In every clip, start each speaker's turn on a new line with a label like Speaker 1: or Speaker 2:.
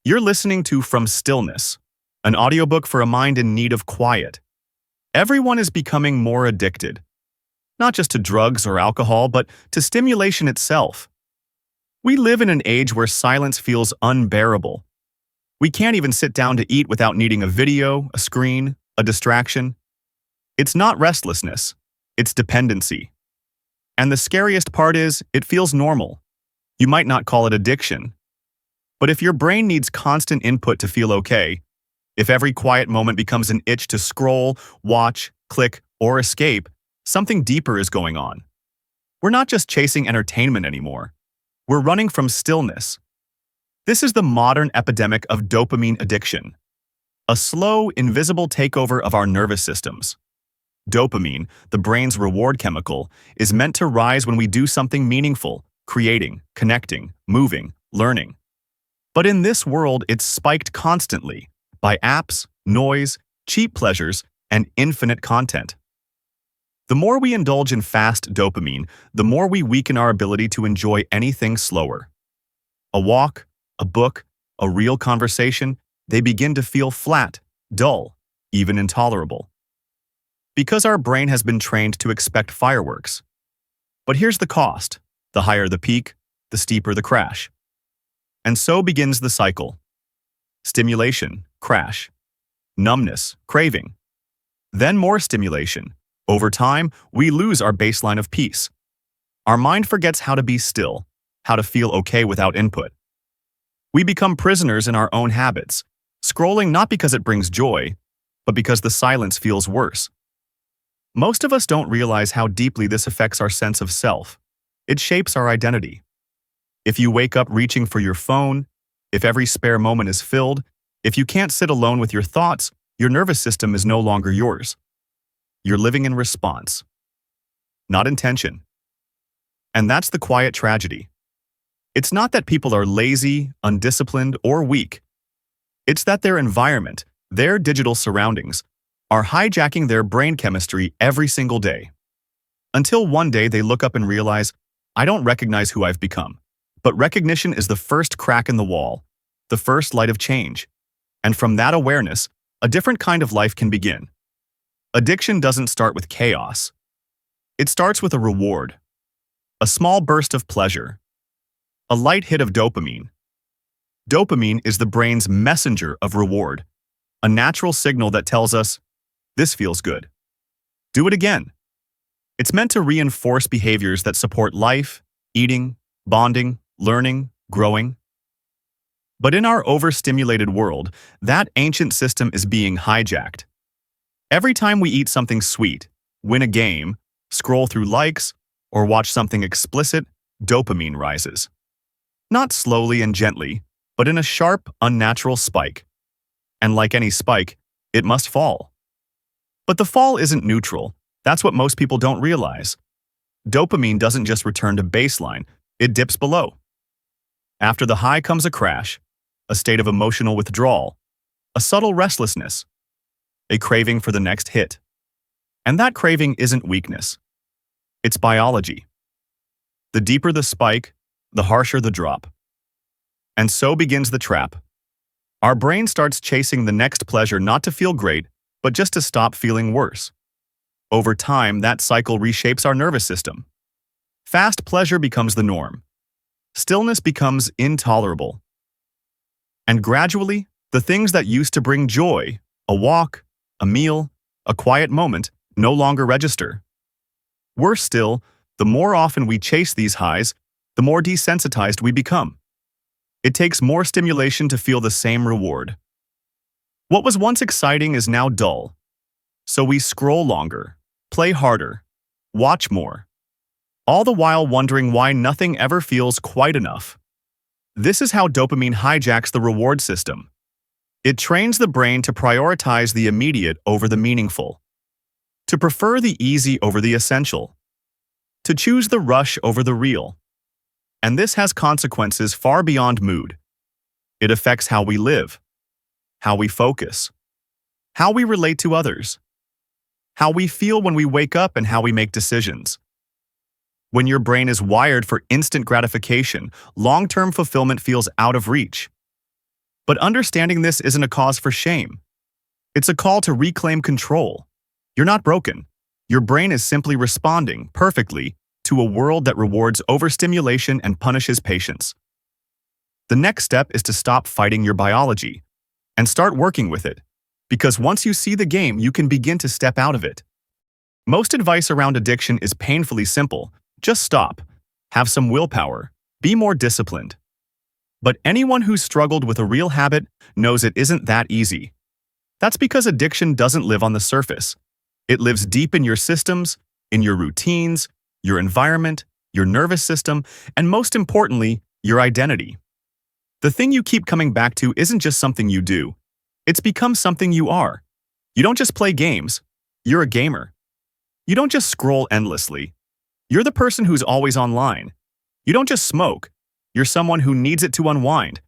Speaker 1: You're listening to From Stillness, an audiobook for a mind in need of quiet. Everyone is becoming more addicted, not just to drugs or alcohol, but to stimulation itself. We live in an age where silence feels unbearable. We can't even sit down to eat without needing a video, a screen, a distraction. It's not restlessness, it's dependency. And the scariest part is, it feels normal. You might not call it addiction. But if your brain needs constant input to feel okay, if every quiet moment becomes an itch to scroll, watch, click, or escape, something deeper is going on. We're not just chasing entertainment anymore. We're running from stillness. This is the modern epidemic of dopamine addiction, a slow, invisible takeover of our nervous systems. Dopamine, the brain's reward chemical, is meant to rise when we do something meaningful, creating, connecting, moving, learning. But in this world, it's spiked constantly by apps, noise, cheap pleasures, and infinite content. The more we indulge in fast dopamine, the more we weaken our ability to enjoy anything slower. A walk, a book, a real conversation, they begin to feel flat, dull, even intolerable. Because our brain has been trained to expect fireworks. But here's the cost. The higher the peak, the steeper the crash. And so begins the cycle. Stimulation, crash. Numbness, craving. Then more stimulation. Over time, we lose our baseline of peace. Our mind forgets how to be still, how to feel okay without input. We become prisoners in our own habits, scrolling not because it brings joy, but because the silence feels worse. Most of us don't realize how deeply this affects our sense of self. It shapes our identity. If you wake up reaching for your phone, if every spare moment is filled, if you can't sit alone with your thoughts, your nervous system is no longer yours. You're living in response, not intention. And that's the quiet tragedy. It's not that people are lazy, undisciplined, or weak. It's that their environment, their digital surroundings, are hijacking their brain chemistry every single day. Until one day they look up and realize, I don't recognize who I've become. But recognition is the first crack in the wall, the first light of change. And from that awareness, a different kind of life can begin. Addiction doesn't start with chaos. It starts with a reward, a small burst of pleasure, a light hit of dopamine. Dopamine is the brain's messenger of reward, a natural signal that tells us, this feels good. Do it again. It's meant to reinforce behaviors that support life, eating, bonding, learning, growing. But in our overstimulated world, that ancient system is being hijacked. Every time we eat something sweet, win a game, scroll through likes, or watch something explicit, dopamine rises. Not slowly and gently, but in a sharp, unnatural spike. And like any spike, it must fall. But the fall isn't neutral. That's what most people don't realize. Dopamine doesn't just return to baseline, it dips below. After the high comes a crash, a state of emotional withdrawal, a subtle restlessness, a craving for the next hit. And that craving isn't weakness. It's biology. The deeper the spike, the harsher the drop. And so begins the trap. Our brain starts chasing the next pleasure not to feel great, but just to stop feeling worse. Over time, that cycle reshapes our nervous system. Fast pleasure becomes the norm. Stillness becomes intolerable. And gradually, the things that used to bring joy, a walk, a meal, a quiet moment, no longer register. Worse still, the more often we chase these highs, the more desensitized we become. It takes more stimulation to feel the same reward. What was once exciting is now dull. So we scroll longer, play harder, watch more, all the while wondering why nothing ever feels quite enough. This is how dopamine hijacks the reward system. It trains the brain to prioritize the immediate over the meaningful, to prefer the easy over the essential, to choose the rush over the real. And this has consequences far beyond mood. It affects how we live, how we focus, how we relate to others, how we feel when we wake up, and how we make decisions. When your brain is wired for instant gratification, long-term fulfillment feels out of reach. But understanding this isn't a cause for shame. It's a call to reclaim control. You're not broken. Your brain is simply responding perfectly to a world that rewards overstimulation and punishes patience. The next step is to stop fighting your biology and start working with it, because once you see the game, you can begin to step out of it. Most advice around addiction is painfully simple. Just stop. Have some willpower. Be more disciplined. But anyone who's struggled with a real habit knows it isn't that easy. That's because addiction doesn't live on the surface. It lives deep in your systems, in your routines, your environment, your nervous system, and most importantly, your identity. The thing you keep coming back to isn't just something you do. It's become something you are. You don't just play games. You're a gamer. You don't just scroll endlessly. You're the person who's always online. You don't just smoke. You're someone who needs it to unwind.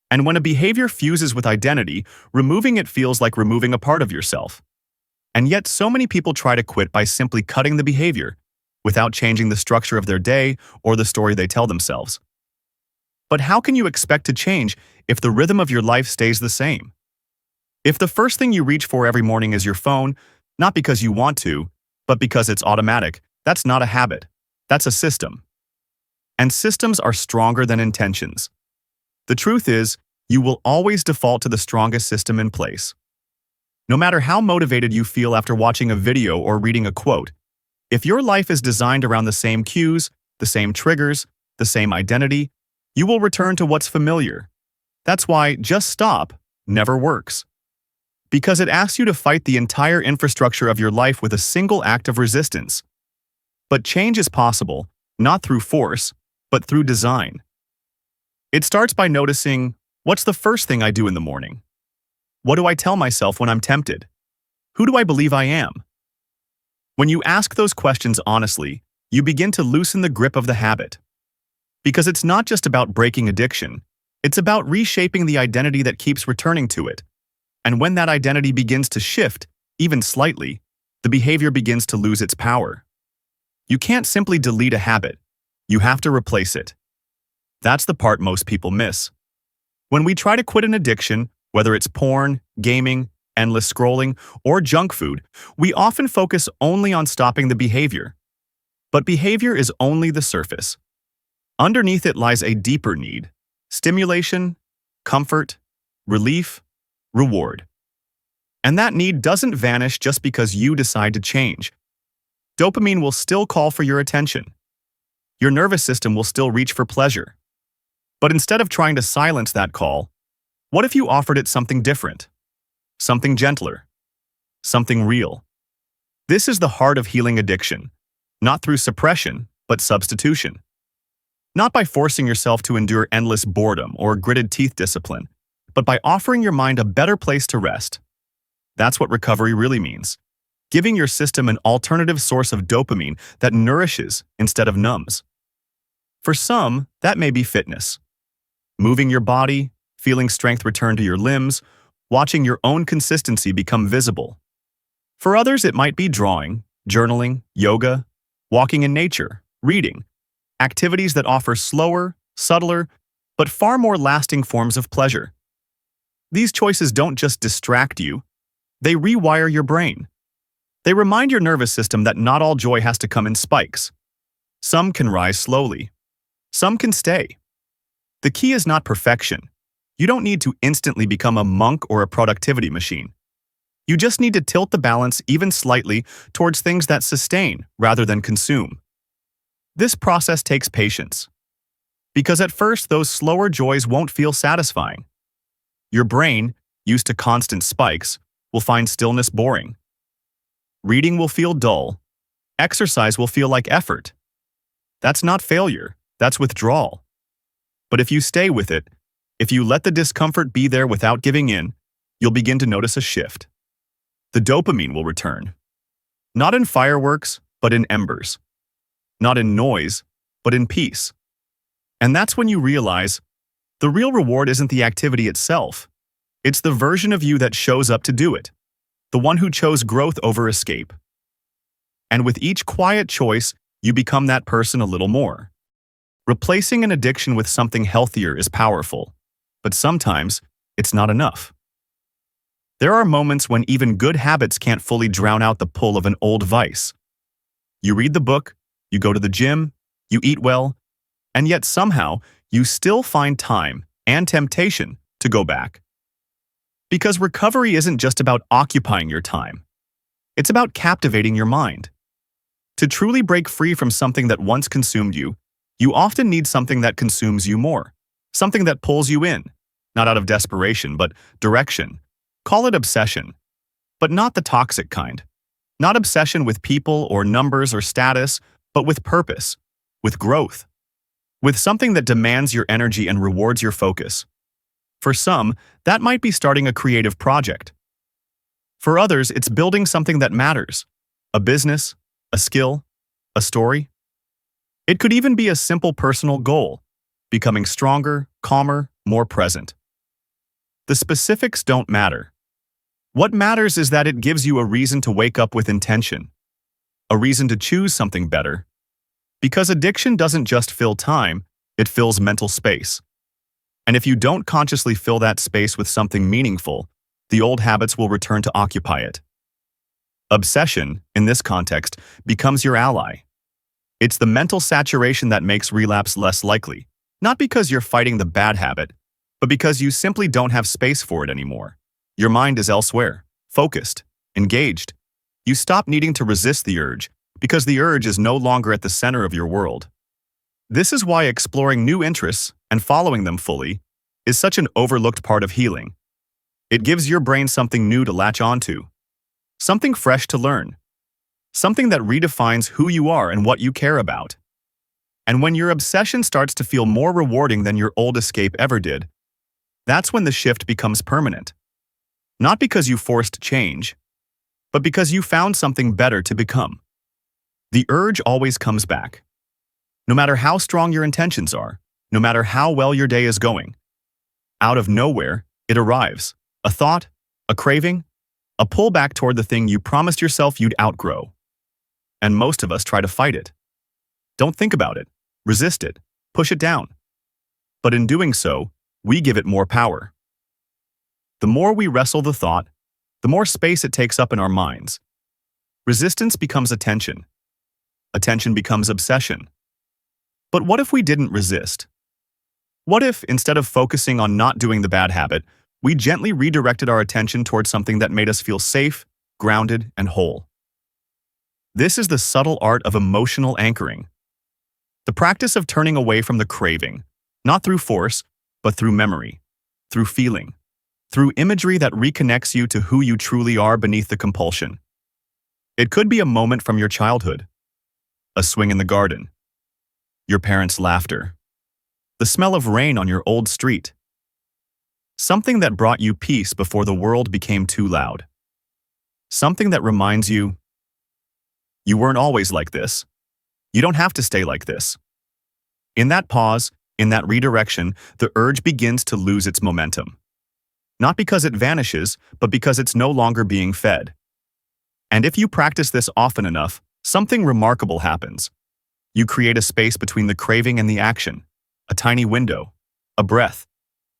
Speaker 1: And when a behavior fuses with identity, removing it feels like removing a part of yourself. And yet so many people try to quit by simply cutting the behavior, without changing the structure of their day or the story they tell themselves. But how can you expect to change if the rhythm of your life stays the same? If the first thing you reach for every morning is your phone, not because you want to, but because it's automatic, that's not a habit. That's a system. And systems are stronger than intentions. The truth is, you will always default to the strongest system in place. No matter how motivated you feel after watching a video or reading a quote, if your life is designed around the same cues, the same triggers, the same identity, you will return to what's familiar. That's why just stop never works. Because it asks you to fight the entire infrastructure of your life with a single act of resistance. But change is possible, not through force, but through design. It starts by noticing, what's the first thing I do in the morning? What do I tell myself when I'm tempted? Who do I believe I am? When you ask those questions honestly, you begin to loosen the grip of the habit. Because it's not just about breaking addiction, it's about reshaping the identity that keeps returning to it. And when that identity begins to shift, even slightly, the behavior begins to lose its power. You can't simply delete a habit. You have to replace it. That's the part most people miss. When we try to quit an addiction, whether it's porn, gaming, endless scrolling, or junk food, we often focus only on stopping the behavior. But behavior is only the surface. Underneath it lies a deeper need: stimulation, comfort, relief, reward. And that need doesn't vanish just because you decide to change. Dopamine will still call for your attention. Your nervous system will still reach for pleasure. But instead of trying to silence that call, what if you offered it something different? Something gentler? Something real? This is the heart of healing addiction, not through suppression, but substitution. Not by forcing yourself to endure endless boredom or gritted teeth discipline, but by offering your mind a better place to rest. That's what recovery really means: giving your system an alternative source of dopamine that nourishes instead of numbs. For some, that may be fitness. Moving your body, feeling strength return to your limbs, watching your own consistency become visible. For others, it might be drawing, journaling, yoga, walking in nature, reading, activities that offer slower, subtler, but far more lasting forms of pleasure. These choices don't just distract you, they rewire your brain. They remind your nervous system that not all joy has to come in spikes. Some can rise slowly. Some can stay. The key is not perfection. You don't need to instantly become a monk or a productivity machine. You just need to tilt the balance even slightly towards things that sustain rather than consume. This process takes patience. Because at first, those slower joys won't feel satisfying. Your brain, used to constant spikes, will find stillness boring. Reading will feel dull. Exercise will feel like effort. That's not failure, that's withdrawal. But if you stay with it, if you let the discomfort be there without giving in, you'll begin to notice a shift. The dopamine will return. Not in fireworks, but in embers. Not in noise, but in peace. And that's when you realize the real reward isn't the activity itself. It's the version of you that shows up to do it, the one who chose growth over escape. And with each quiet choice, you become that person a little more. Replacing an addiction with something healthier is powerful, but sometimes it's not enough. There are moments when even good habits can't fully drown out the pull of an old vice. You read the book, you go to the gym, you eat well, and yet somehow you still find time and temptation to go back. Because recovery isn't just about occupying your time. It's about captivating your mind. To truly break free from something that once consumed you, you often need something that consumes you more. Something that pulls you in, not out of desperation, but direction. Call it obsession, but not the toxic kind. Not obsession with people or numbers or status, but with purpose, with growth, with something that demands your energy and rewards your focus. For some, that might be starting a creative project. For others, it's building something that matters, a business, a skill, a story. It could even be a simple personal goal, becoming stronger, calmer, more present. The specifics don't matter. What matters is that it gives you a reason to wake up with intention, a reason to choose something better. Because addiction doesn't just fill time, it fills mental space. And if you don't consciously fill that space with something meaningful, the old habits will return to occupy it. Obsession, in this context, becomes your ally. It's the mental saturation that makes relapse less likely, not because you're fighting the bad habit, but because you simply don't have space for it anymore. Your mind is elsewhere, focused, engaged. You stop needing to resist the urge, because the urge is no longer at the center of your world. This is why exploring new interests and following them fully is such an overlooked part of healing. It gives your brain something new to latch onto, something fresh to learn, something that redefines who you are and what you care about. And when your obsession starts to feel more rewarding than your old escape ever did, that's when the shift becomes permanent. Not because you forced change, but because you found something better to become. The urge always comes back. No matter how strong your intentions are, no matter how well your day is going, out of nowhere, it arrives. A thought, a craving, a pullback toward the thing you promised yourself you'd outgrow. And most of us try to fight it. Don't think about it, resist it, push it down. But in doing so, we give it more power. The more we wrestle the thought, the more space it takes up in our minds. Resistance becomes attention. Attention becomes obsession. But what if we didn't resist? What if, instead of focusing on not doing the bad habit, we gently redirected our attention towards something that made us feel safe, grounded, and whole? This is the subtle art of emotional anchoring. The practice of turning away from the craving, not through force, but through memory, through feeling, through imagery that reconnects you to who you truly are beneath the compulsion. It could be a moment from your childhood, a swing in the garden, your parents' laughter, the smell of rain on your old street, something that brought you peace before the world became too loud, something that reminds you, you weren't always like this. You don't have to stay like this. In that pause, in that redirection, the urge begins to lose its momentum. Not because it vanishes, but because it's no longer being fed. And if you practice this often enough, something remarkable happens. You create a space between the craving and the action, a tiny window, a breath.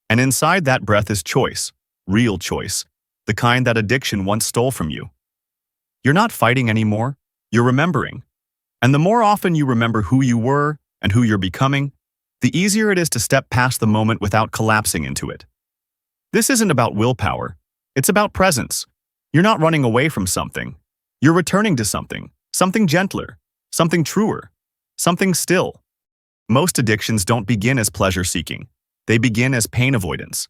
Speaker 1: And inside that breath is choice, real choice, the kind that addiction once stole from you. You're not fighting anymore, you're remembering. And the more often you remember who you were and who you're becoming, the easier it is to step past the moment without collapsing into it. This isn't about willpower, it's about presence. You're not running away from something. You're returning to something gentler, something truer, something still. Most addictions don't begin as pleasure-seeking. They begin as pain avoidance.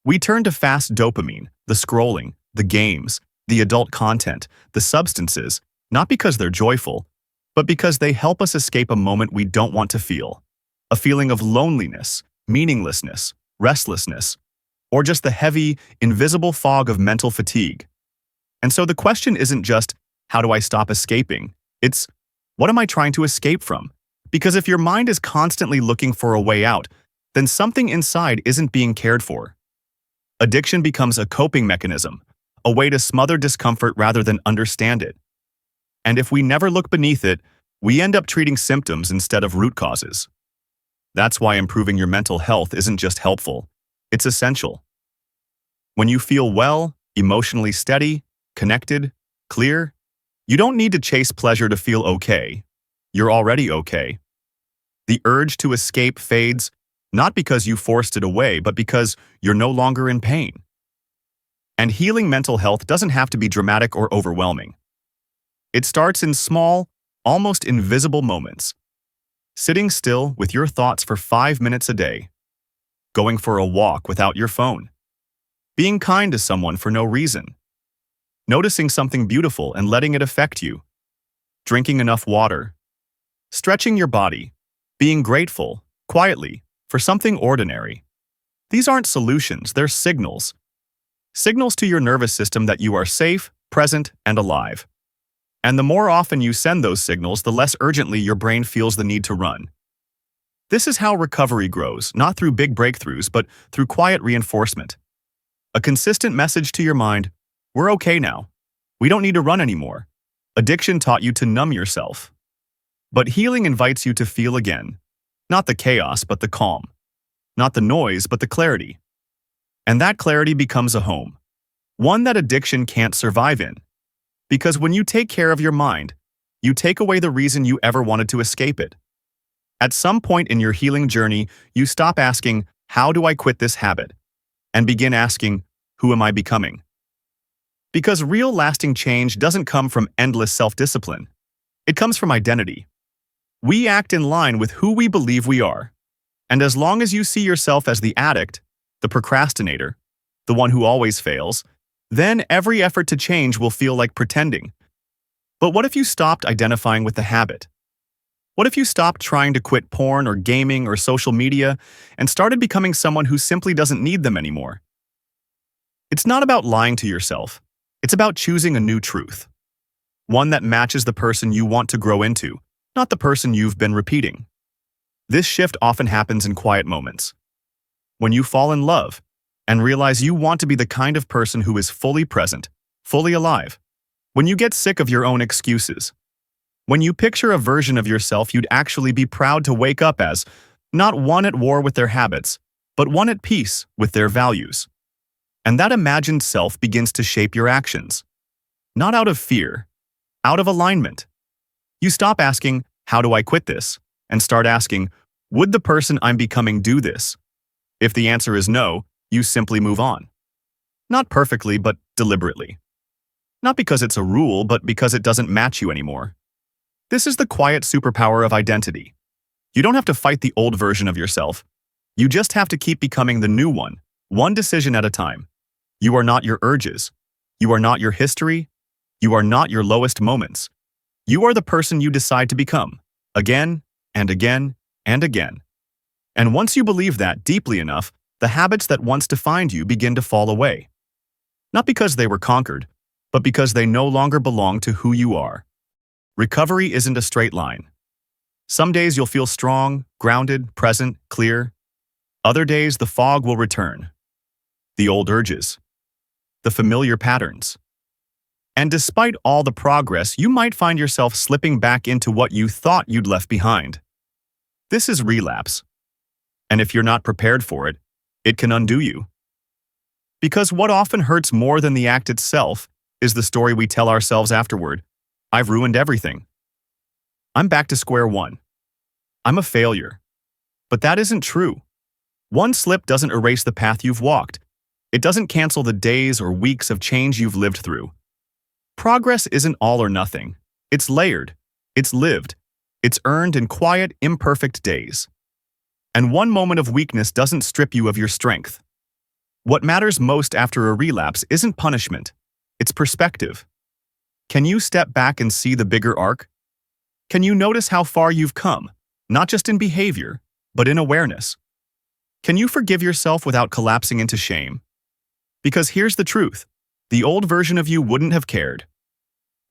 Speaker 1: We turn to fast dopamine, the scrolling, the games, the adult content, the substances, not because they're joyful, but because they help us escape a moment we don't want to feel. A feeling of loneliness, meaninglessness, restlessness, or just the heavy, invisible fog of mental fatigue. And so the question isn't just, how do I stop escaping? It's, what am I trying to escape from? Because if your mind is constantly looking for a way out, then something inside isn't being cared for. Addiction becomes a coping mechanism, a way to smother discomfort rather than understand it. And if we never look beneath it, we end up treating symptoms instead of root causes. That's why improving your mental health isn't just helpful, it's essential. When you feel well, emotionally steady, connected, clear, you don't need to chase pleasure to feel okay. You're already okay. The urge to escape fades, not because you forced it away, but because you're no longer in pain. And healing mental health doesn't have to be dramatic or overwhelming. It starts in small, almost invisible moments. Sitting still with your thoughts for 5 minutes a day. Going for a walk without your phone. Being kind to someone for no reason. Noticing something beautiful and letting it affect you. Drinking enough water. Stretching your body. Being grateful, quietly, for something ordinary. These aren't solutions, they're signals. Signals to your nervous system that you are safe, present, and alive. And the more often you send those signals, the less urgently your brain feels the need to run. This is how recovery grows, not through big breakthroughs, but through quiet reinforcement. A consistent message to your mind, we're okay now. We don't need to run anymore. Addiction taught you to numb yourself. But healing invites you to feel again. Not the chaos, but the calm. Not the noise, but the clarity. And that clarity becomes a home. One that addiction can't survive in. Because when you take care of your mind, you take away the reason you ever wanted to escape it. At some point in your healing journey, you stop asking, how do I quit this habit? And begin asking, who am I becoming? Because real lasting change doesn't come from endless self-discipline. It comes from identity. We act in line with who we believe we are. And as long as you see yourself as the addict, the procrastinator, the one who always fails, then every effort to change will feel like pretending. But what if you stopped identifying with the habit? What if you stopped trying to quit porn or gaming or social media and started becoming someone who simply doesn't need them anymore? It's not about lying to yourself. It's about choosing a new truth. One that matches the person you want to grow into, not the person you've been repeating. This shift often happens in quiet moments. When you fall in love and realize you want to be the kind of person who is fully present, fully alive. When you get sick of your own excuses. When you picture a version of yourself you'd actually be proud to wake up as, not one at war with their habits, but one at peace with their values. And that imagined self begins to shape your actions. Not out of fear, out of alignment. You stop asking, how do I quit this? And start asking, would the person I'm becoming do this? If the answer is no, you simply move on. Not perfectly, but deliberately. Not because it's a rule, but because it doesn't match you anymore. This is the quiet superpower of identity. You don't have to fight the old version of yourself. You just have to keep becoming the new one decision at a time. You are not your urges. You are not your history. You are not your lowest moments. You are the person you decide to become, again and again and again. And once you believe that deeply enough, the habits that once defined you begin to fall away. Not because they were conquered, but because they no longer belong to who you are. Recovery isn't a straight line. Some days you'll feel strong, grounded, present, clear. Other days the fog will return. The old urges. The familiar patterns. And despite all the progress, you might find yourself slipping back into what you thought you'd left behind. This is relapse. And if you're not prepared for it, it can undo you. Because what often hurts more than the act itself is the story we tell ourselves afterward. I've ruined everything. I'm back to square one. I'm a failure. But that isn't true. One slip doesn't erase the path you've walked. It doesn't cancel the days or weeks of change you've lived through. Progress isn't all or nothing. It's layered. It's lived. It's earned in quiet, imperfect days. And one moment of weakness doesn't strip you of your strength. What matters most after a relapse isn't punishment. It's perspective. Can you step back and see the bigger arc? Can you notice how far you've come, not just in behavior, but in awareness? Can you forgive yourself without collapsing into shame? Because here's the truth. The old version of you wouldn't have cared.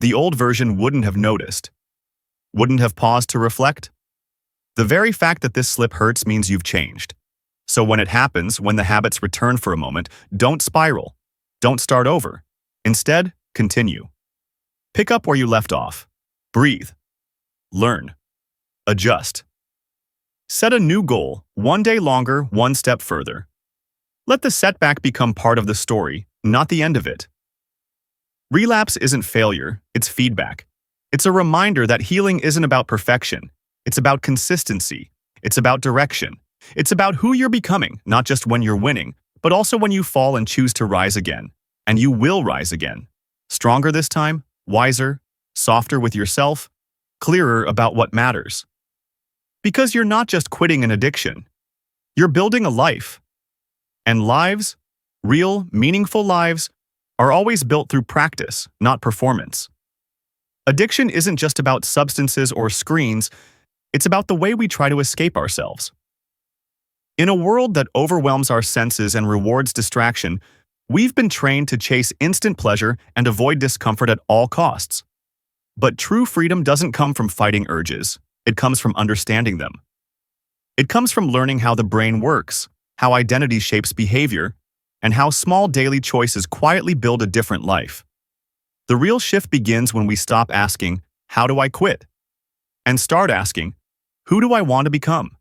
Speaker 1: The old version wouldn't have noticed. Wouldn't have paused to reflect. The very fact that this slip hurts means you've changed. So when it happens, when the habits return for a moment, don't spiral. Don't start over. Instead, continue. Pick up where you left off. Breathe. Learn. Adjust. Set a new goal, one day longer, one step further. Let the setback become part of the story, not the end of it. Relapse isn't failure, it's feedback. It's a reminder that healing isn't about perfection. It's about consistency. It's about direction. It's about who you're becoming, not just when you're winning, but also when you fall and choose to rise again. And you will rise again. Stronger this time, wiser, softer with yourself, clearer about what matters. Because you're not just quitting an addiction. You're building a life. And lives, real, meaningful lives, are always built through practice, not performance. Addiction isn't just about substances or screens, it's about the way we try to escape ourselves. In a world that overwhelms our senses and rewards distraction, we've been trained to chase instant pleasure and avoid discomfort at all costs. But true freedom doesn't come from fighting urges, it comes from understanding them. It comes from learning how the brain works, how identity shapes behavior, and how small daily choices quietly build a different life. The real shift begins when we stop asking, "How do I quit?" and start asking, "Who do I want to become?"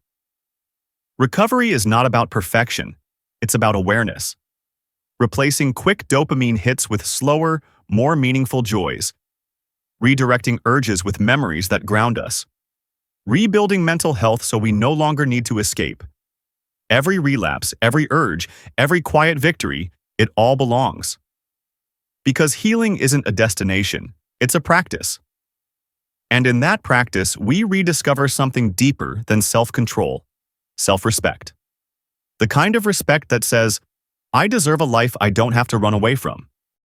Speaker 1: Recovery is not about perfection, it's about awareness. Replacing quick dopamine hits with slower, more meaningful joys. Redirecting urges with memories that ground us. Rebuilding mental health so we no longer need to escape. Every relapse, every urge, every quiet victory, it all belongs. Because healing isn't a destination, it's a practice. And in that practice, we rediscover something deeper than self-control, self-respect. The kind of respect that says, I deserve a life I don't have to run away from.